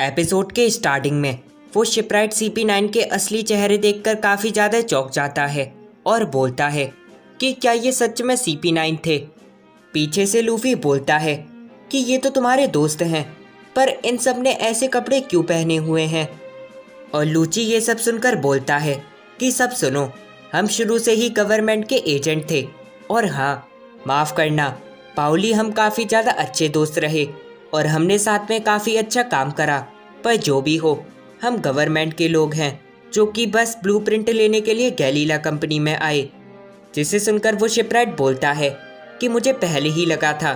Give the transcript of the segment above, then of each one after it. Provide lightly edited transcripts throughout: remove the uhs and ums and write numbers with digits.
Episode के starting में वो शिपराइट CP9 के असली चेहरे देखकर काफी ज्यादा चौंक जाता है और बोलता है कि क्या ये सच में CP9 थे। पीछे से लूफी बोलता है कि ये तो तुम्हारे दोस्त हैं, पर इन सब ने ऐसे कपड़े क्यों पहने हुए हैं। और लूची ये सब सुनकर बोलता है कि सब सुनो, हम शुरू से ही गवर्नमेंट के एजेंट थे और हाँ, माफ़ करना पाउली, हम काफ़ी ज़्यादा अच्छे दोस्त रहे और हमने साथ में काफ़ी अच्छा काम करा। पर जो भी हो, हम गवर्नमेंट के लोग हैं जो कि बस ब्लूप्रिंट लेने के लिए गैलीला कंपनी में आए। जिसे सुनकर वो शिपराइट बोलता है कि मुझे पहले ही लगा था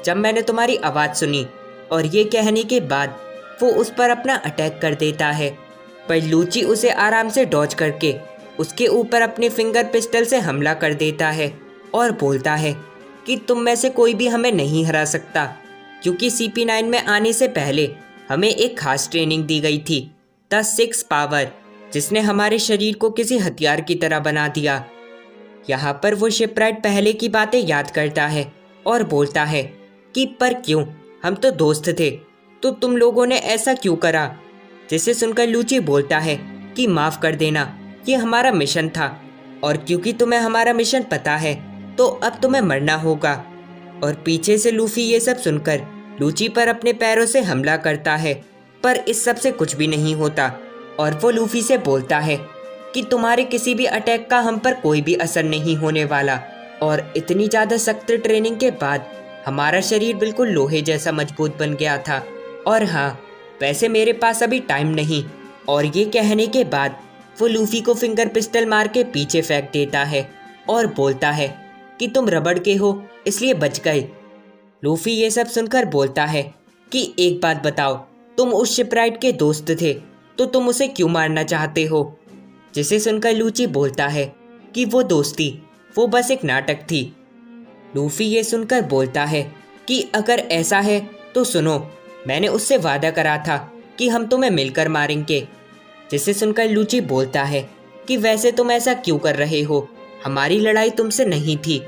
जब मैंने तुम्हारी आवाज़ सुनी। और ये कहने के बाद वो उस पर अपना अटैक कर देता है, पर लूची उसे आराम से डॉज करके उसके ऊपर अपने फिंगर पिस्टल से हमला कर देता है और बोलता है कि तुम में से कोई भी हमें नहीं हरा सकता, क्योंकि CP9 में आने से पहले हमें एक खास ट्रेनिंग दी गई थी, द 6 पावर, जिसने हमारे शरीर को किसी हथियार की तरह बना दिया। यहाँ पर वो शिपराइट पहले की बातें याद करता है और बोलता है कि पर क्यों, हम तो दोस्त थे, तो तुम लोगों ने ऐसा क्यों करा। जिसे सुनकर लूची बोलता है कि माफ़ कर देना, ये हमारा मिशन था और क्योंकि तुम्हें हमारा मिशन पता है तो अब तुम्हें मरना होगा। और पीछे से लूफी ये सब सुनकर लूची पर अपने पैरों से हमला करता है, पर इस सब से कुछ भी नहीं होता। और वो लूफी से बोलता है कि तुम्हारे किसी भी अटैक का हम पर कोई भी असर नहीं होने वाला, और इतनी ज़्यादा सख्त ट्रेनिंग के बाद हमारा शरीर बिल्कुल लोहे जैसा मजबूत बन गया था। और हाँ, वैसे मेरे पास अभी टाइम नहीं। और ये कहने के बाद वो लूफी को फिंगर पिस्टल मार के पीछे फेंक देता है और बोलता है कि तुम रबड़ के हो इसलिए बच गए। लूफी ये सब सुनकर बोलता है कि एक बात बताओ, तुम उस शिपराइट के दोस्त थे तो तुम उसे क्यों मारना चाहते हो। जिसे सुनकर लूची बोलता है कि वो दोस्ती, वो बस एक नाटक थी। लूफी ये सुनकर बोलता है कि अगर ऐसा है तो सुनो, मैंने उससे वादा करा था कि हम तुम्हें मिलकर मारेंगे। जिसे सुनकर लूची बोलता है कि वैसे तुम ऐसा क्यों कर रहे हो, हमारी लड़ाई तुमसे नहीं थी।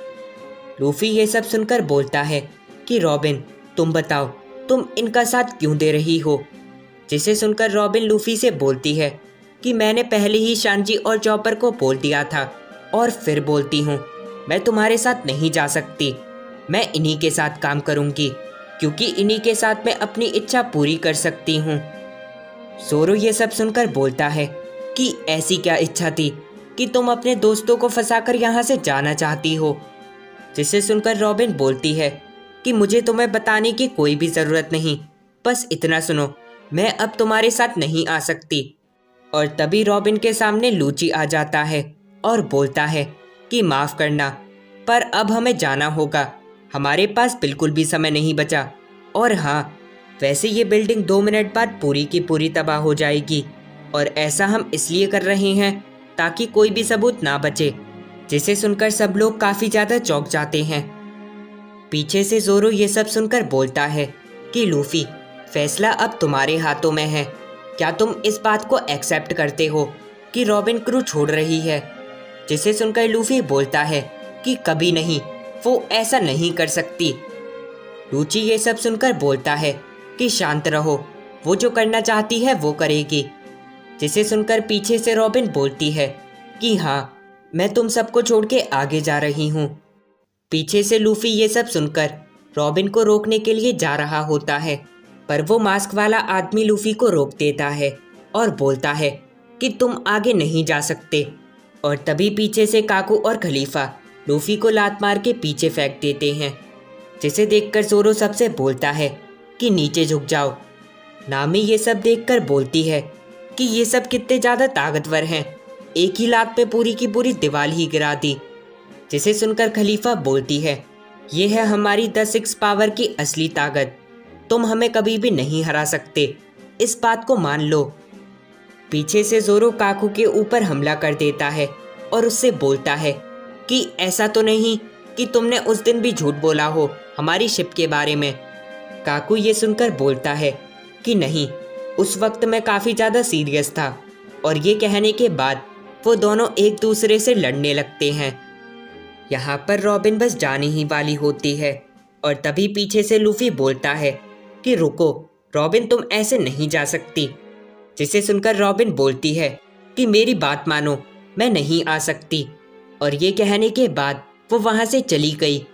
लूफी ये सब सुनकर बोलता है कि रॉबिन, तुम बताओ, तुम इनका साथ क्यों दे रही हो। जिसे सुनकर रॉबिन लूफी से बोलती है कि मैंने पहले ही शांजी और चॉपर को बोल दिया था और फिर बोलती हूँ, मैं तुम्हारे साथ नहीं जा सकती, मैं इन्हीं के साथ काम करूँगी, क्योंकि इन्हीं के साथ मैं अपनी इच्छा पूरी कर सकती हूँ। ज़ोरो ये सब सुनकर बोलता है कि ऐसी क्या इच्छा थी कि तुम अपने दोस्तों को फंसाकर यहाँ से जाना चाहती हो। जिसे सुनकर रॉबिन बोलती है कि मुझे तुम्हें बताने की कोई भी ज़रूरत नहीं, बस इतना सुनो, मैं अब तुम्हारे साथ नहीं आ सकती। और तभी रॉबिन के सामने लूची आ जाता है और बोलता है कि माफ़ करना, पर अब हमें जाना होगा, हमारे पास बिल्कुल भी समय नहीं बचा। और हाँ, वैसे ये बिल्डिंग 2 मिनट बाद पूरी की पूरी तबाह हो जाएगी, और ऐसा हम इसलिए कर रहे हैं ताकि कोई भी सबूत ना बचे। जिसे सुनकर सब लोग काफ़ी ज़्यादा चौंक जाते हैं। पीछे से ज़ोरो ये सब सुनकर बोलता है कि लूफी, फैसला अब तुम्हारे हाथों में है, क्या तुम इस बात को एक्सेप्ट करते हो कि रॉबिन क्रू छोड़ रही है। जिसे सुनकर लूफी बोलता है कि कभी नहीं, वो ऐसा नहीं कर सकती। लूची ये सब सुनकर बोलता है कि शांत रहो, वो जो करना चाहती है वो करेगी। जिसे सुनकर पीछे से रॉबिन बोलती है कि हाँ, मैं तुम सबको छोड़ के आगे जा रही हूँ। पीछे से लूफी ये सब सुनकर रॉबिन को रोकने के लिए जा रहा होता है, पर वो मास्क वाला आदमी लूफी को रोक देता है और बोलता है कि तुम आगे नहीं जा सकते। और तभी पीछे से काकू और खलीफा लूफी को लात मार के पीछे फेंक देते हैं। जिसे देखकर ज़ोरो सबसे बोलता है कि नीचे झुक जाओ। नामी ये सब देखकर बोलती है कि ये सब कितने ज़्यादा ताकतवर हैं, एक ही लात में पूरी की पूरी दीवार ही गिरा दी। जिसे सुनकर खलीफा बोलती है, ये है हमारी द 6 पावर की असली ताकत, तुम हमें कभी भी नहीं हरा सकते, इस बात को मान लो। पीछे से ज़ोरो काकू के ऊपर हमला कर देता है और उससे बोलता है कि ऐसा तो नहीं कि तुमने उस दिन भी झूठ बोला हो हमारी शिप के बारे में। काकू ये सुनकर बोलता है कि नहीं, उस वक्त मैं काफ़ी ज़्यादा सीरियस था। और ये कहने के बाद वो दोनों एक दूसरे से लड़ने लगते हैं। यहाँ पर रॉबिन बस जाने ही वाली होती है और तभी पीछे से लूफी बोलता है कि रुको रॉबिन तुम ऐसे नहीं जा सकती। जिसे सुनकर रॉबिन बोलती है कि मेरी बात मानो, मैं नहीं आ सकती। और ये कहने के बाद वो वहाँ से चली गई।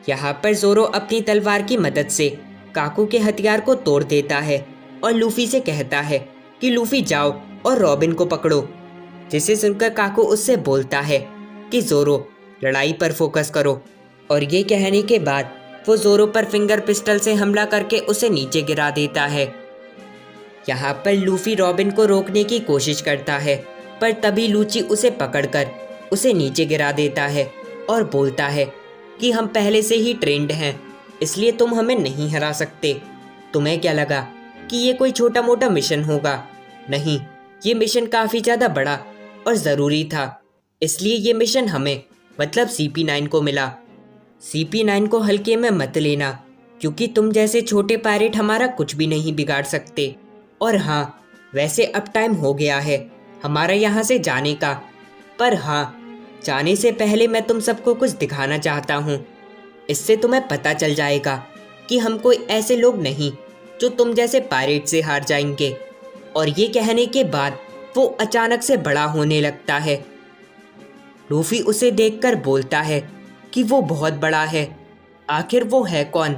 यहाँ पर ज़ोरो अपनी तलवार की मदद से काकू के हथियार को तोड़ देता है और लूफी से कहता है कि लूफी जाओ और रॉबिन को पकड़ो। जिसे सुनकर काकू उससे बोलता है कि ज़ोरो लड़ाई पर फोकस करो। और ये कहने के बाद वो ज़ोरो पर फिंगर पिस्टल से हमला करके उसे नीचे गिरा देता है। यहाँ पर लूफी रॉबिन को रोकने की कोशिश करता है, पर तभी लूची उसे पकड़कर उसे नीचे गिरा देता है और बोलता है कि हम पहले से ही ट्रेंड हैं, इसलिए तुम हमें नहीं हरा सकते। तुम्हें क्या लगा कि ये कोई छोटा मोटा मिशन होगा? नहीं, ये मिशन काफ़ी ज़्यादा बड़ा और ज़रूरी था, इसलिए ये मिशन हमें मतलब CP9 को मिला। CP9 को हल्के में मत लेना, क्योंकि तुम जैसे छोटे पायरेट हमारा कुछ भी नहीं बिगाड़ सकते। और हाँ, वैसे अब टाइम हो गया है हमारा यहाँ से जाने का। पर हाँ, जाने से पहले मैं तुम सबको कुछ दिखाना चाहता हूँ। इससे तुम्हें पता चल जाएगा कि हम कोई ऐसे लोग नहीं जो तुम जैसे पायरेट से हार जाएंगे। और ये कहने के बाद वो अचानक से बड़ा होने लगता है। लूफी उसे देखकर बोलता है कि वो बहुत बड़ा है। आखिर वो है कौन?